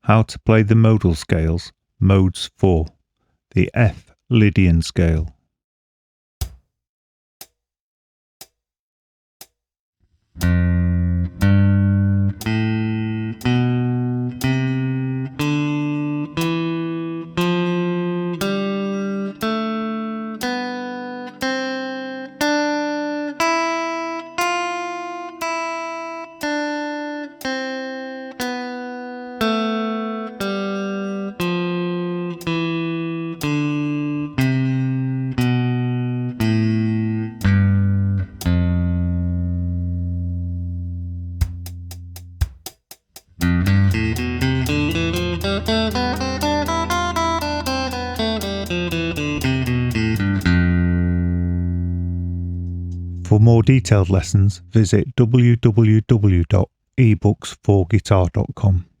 How to play the modal scales, modes 4, the F Lydian scale. For more detailed lessons, visit www.ebooks4guitar.com.